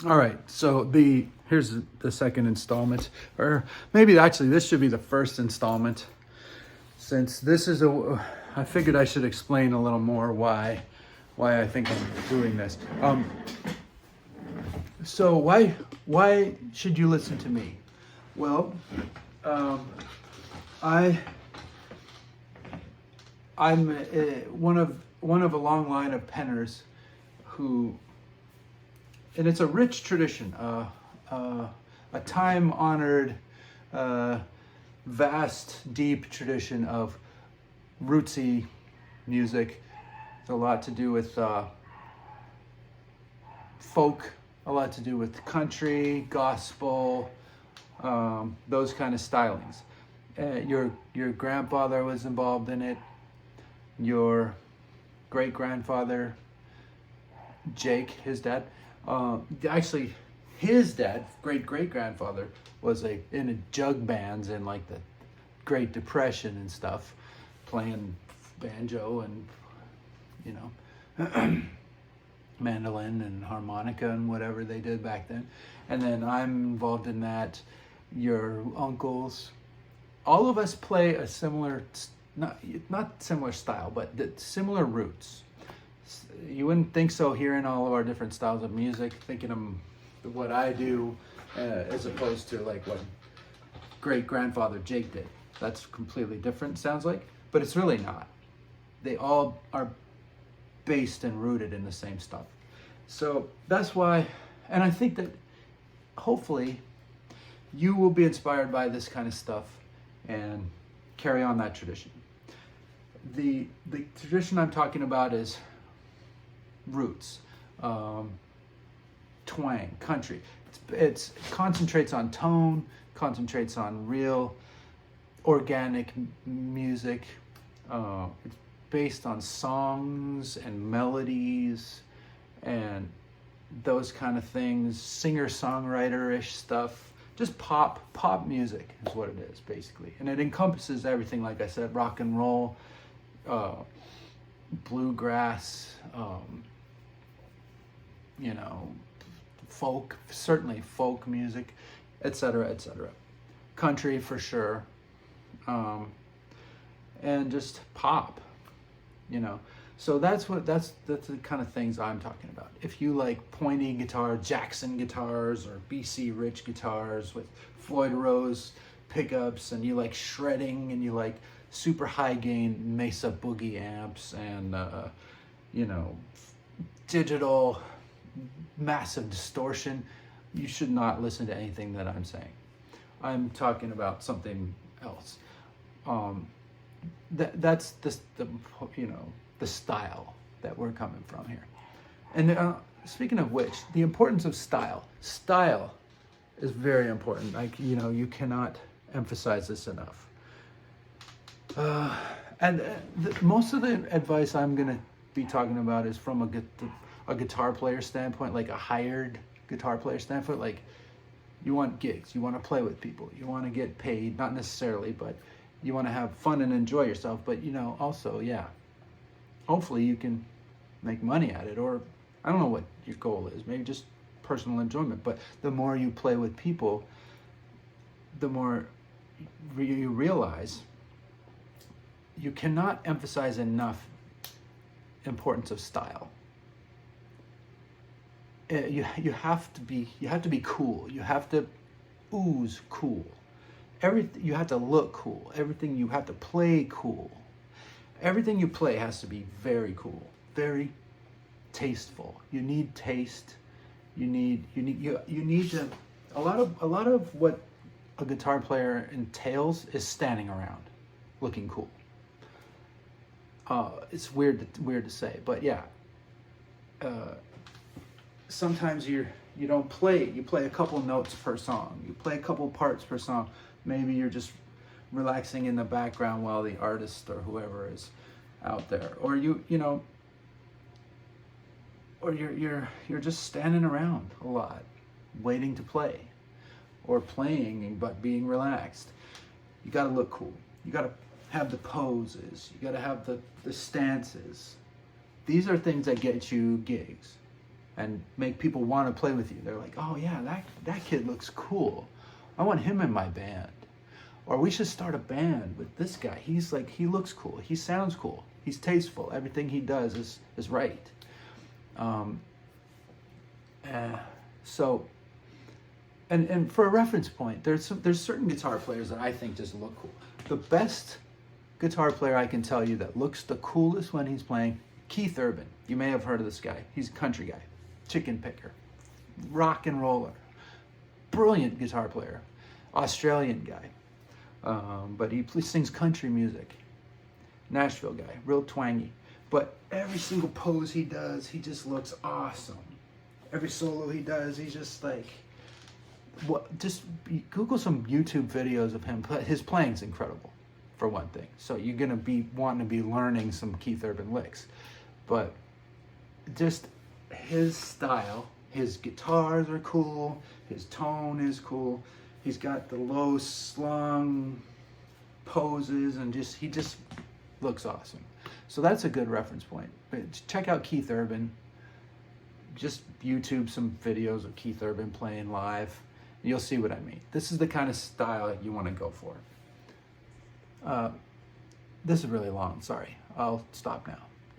All right, so here's the second installment, or maybe actually this should be the first installment, since this is I figured I should explain a little more why I think I'm doing this. So why should you listen to me? Well, I I'm one of a long line of penners who, and it's a rich tradition, a time-honored, vast, deep tradition of rootsy music. It's a lot to do with folk, a lot to do with country, gospel, those kind of stylings. Your grandfather was involved in it. Your great grandfather, Jake, his dad. Actually, his dad, great grandfather, was in a jug bands in like the Great Depression and stuff, playing banjo and mandolin and harmonica and whatever they did back then. And then I'm involved in that. Your uncles, all of us play a similar, not similar style, but similar roots. You wouldn't think so hearing all of our different styles of music, thinking of what I do as opposed to like what great grandfather Jake did. That's completely different, sounds like, but it's really not. They all are based and rooted in the same stuff. So that's why, and I think that hopefully you will be inspired by this kind of stuff and carry on that tradition. The tradition I'm talking about is roots, twang, country. It concentrates on tone, concentrates on real organic music. It's based on songs and melodies and those kind of things, singer-songwriter-ish stuff. Just pop music is what it is, basically. And it encompasses everything, like I said, rock and roll, bluegrass, folk, certainly folk music, etc., etc. Country for sure, and just pop, So that's the kind of things I'm talking about. If you like pointy guitar, Jackson guitars, or BC Rich guitars with Floyd Rose pickups, and you like shredding, and you like super high gain Mesa Boogie amps, and digital massive distortion, you should not listen to anything that I'm saying. I'm talking about something else. That's the style that we're coming from here. And speaking of which, the importance of style is very important. You cannot emphasize this enough. Most of the advice I'm going to be talking about is from a guitar player standpoint, like a hired guitar player standpoint. Like, you want gigs, you want to play with people, you want to get paid, not necessarily, but you want to have fun and enjoy yourself. But also, hopefully you can make money at it, or I don't know what your goal is, maybe just personal enjoyment. But the more you play with people, the more you realize you cannot emphasize enough importance of style. You have to be cool. You have to ooze cool. You have to look cool. Everything you have to play cool. Everything you play has to be very cool, very tasteful. You need taste. You need to. A lot of what a guitar player entails is standing around, looking cool. It's weird to say, but yeah. Sometimes you don't play. You play a couple notes per song. You play a couple parts per song. Maybe you're just relaxing in the background while the artist or whoever is out there, or or you're just standing around a lot, waiting to play, or playing but being relaxed. You got to look cool. You got to have the poses. You got to have the stances. These are things that get you gigs. and make people want to play with you. They're like, oh yeah, that kid looks cool. I want him in my band. Or we should start a band with this guy. He's like, he looks cool. He sounds cool. He's tasteful. Everything he does is right. So, and for a reference point, there's certain guitar players that I think just look cool. The best guitar player I can tell you that looks the coolest when he's playing, Keith Urban. You may have heard of this guy. He's a country guy, chicken picker, rock and roller, brilliant guitar player, Australian guy. But he sings country music. Nashville guy, real twangy. But every single pose he does, he just looks awesome. Every solo he does, he's just like, just Google some YouTube videos of him. His playing's incredible, for one thing. So you're gonna be wanting to be learning some Keith Urban licks. But just his style, his guitars are cool, his tone is cool. He's got the low slung poses and he just looks awesome. So that's a good reference point. But check out Keith Urban. Just YouTube some videos of Keith Urban playing live. You'll see what I mean. This is the kind of style you want to go for. This is really long, sorry. I'll stop now.